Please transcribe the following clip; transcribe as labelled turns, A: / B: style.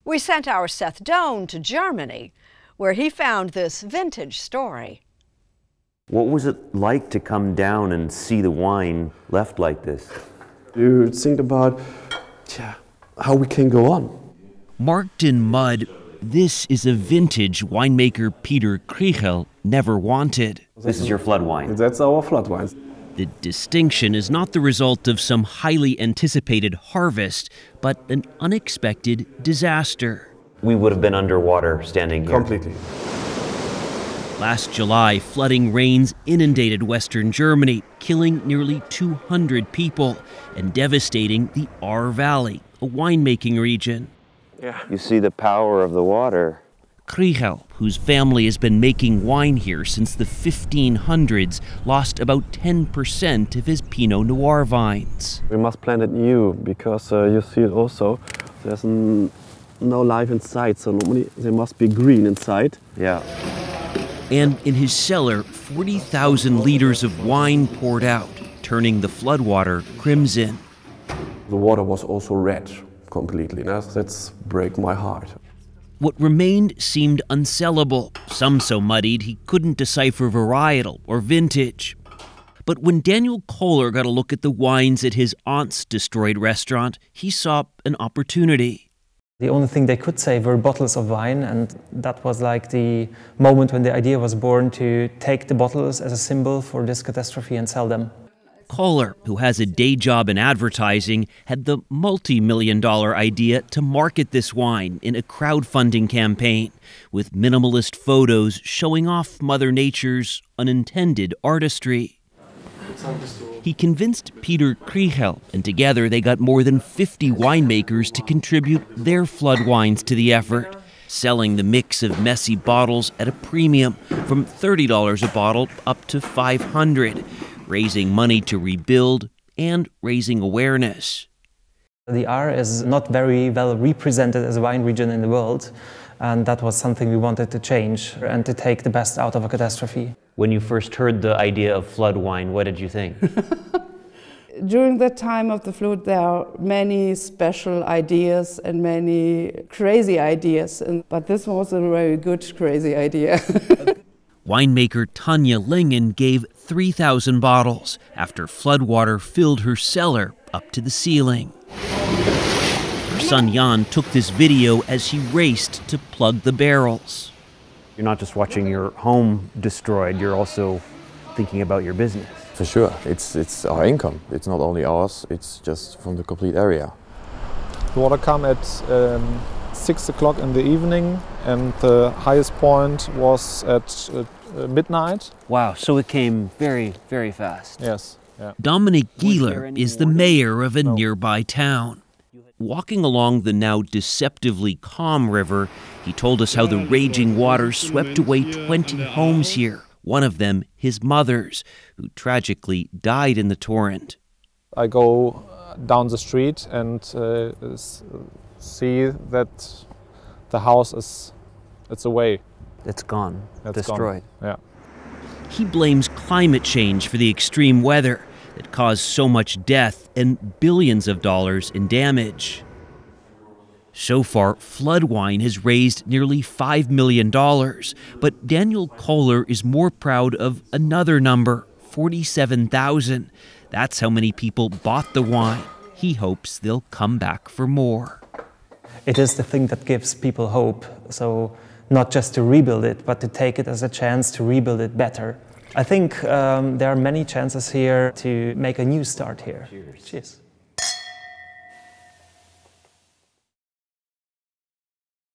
A: We sent our Seth Doane to Germany, where he found this vintage story.
B: What was it like to come down and see the wine left like this?
C: You think about how we can go on.
D: Marked in mud, this is a vintage winemaker Peter Krichel never wanted.
B: This is your flood wine.
C: That's our flood wine.
D: The distinction is not the result of some highly anticipated harvest, but an unexpected disaster.
B: We would have been underwater standing here.
C: Completely.
D: Last July, flooding rains inundated western Germany, killing nearly 200 people and devastating the Ahr Valley, a winemaking region.
B: You see the power of the water.
D: Krichel, whose family has been making wine here since the 1500s, lost about 10% of his Pinot Noir vines.
C: We must plant it new because you see it also. There's no life inside, so normally there must be green inside.
B: Yeah.
D: And in his cellar, 40,000 liters of wine poured out, turning the floodwater crimson.
C: The water was also red completely. That's break my heart.
D: What remained seemed unsellable, some so muddied he couldn't decipher varietal or vintage. But when Daniel Kohler got a look at the wines at his aunt's destroyed restaurant, he saw an opportunity.
E: The only thing they could save were bottles of wine, and that was like the moment when the idea was born to take the bottles as a symbol for this catastrophe and sell them.
D: Kohler, who has a day job in advertising, had the multi-million-dollar idea to market this wine in a crowdfunding campaign with minimalist photos showing off Mother Nature's unintended artistry. He convinced Peter Krichel, and together they got more than 50 winemakers to contribute their flood wines to the effort, selling the mix of messy bottles at a premium from $30 a bottle up to $500. Raising money to rebuild and raising awareness.
E: The Ahr is not very well represented as a wine region in the world, and that was something we wanted to change and to take the best out of a catastrophe.
B: When you first heard the idea of flood wine, what did you think?
F: During the time of the flood, there are many special ideas and many crazy ideas, but this was a very good crazy idea.
D: Winemaker Tanya Lingen gave 3,000 bottles after floodwater filled her cellar up to the ceiling. Her son Jan took this video as he raced to plug the barrels.
B: You're not just watching your home destroyed, you're also thinking about your business.
G: For sure, it's our income. It's not only ours, it's just from the complete area.
H: The water came at 6 o'clock in the evening, and the highest point was at midnight.
B: Wow, so it came very, very fast.
H: Yes. Yeah.
D: Dominic Gieler is the mayor of a nearby town. Walking along the now deceptively calm river, he told us how the raging waters swept away 20 homes here, one of them his mother's, who tragically died in the torrent.
H: I go down the street and see that the house it's away.
B: It's gone,
H: It's
B: destroyed.
H: Gone. Yeah.
D: He blames climate change for the extreme weather that caused so much death and billions of dollars in damage. So far, flood wine has raised nearly $5 million, but Daniel Kohler is more proud of another number, 47,000. That's how many people bought the wine. He hopes they'll come back for more.
E: It is the thing that gives people hope, so not just to rebuild it, but to take it as a chance to rebuild it better. I think there are many chances here to make a new start here.
B: Cheers.
E: Cheers.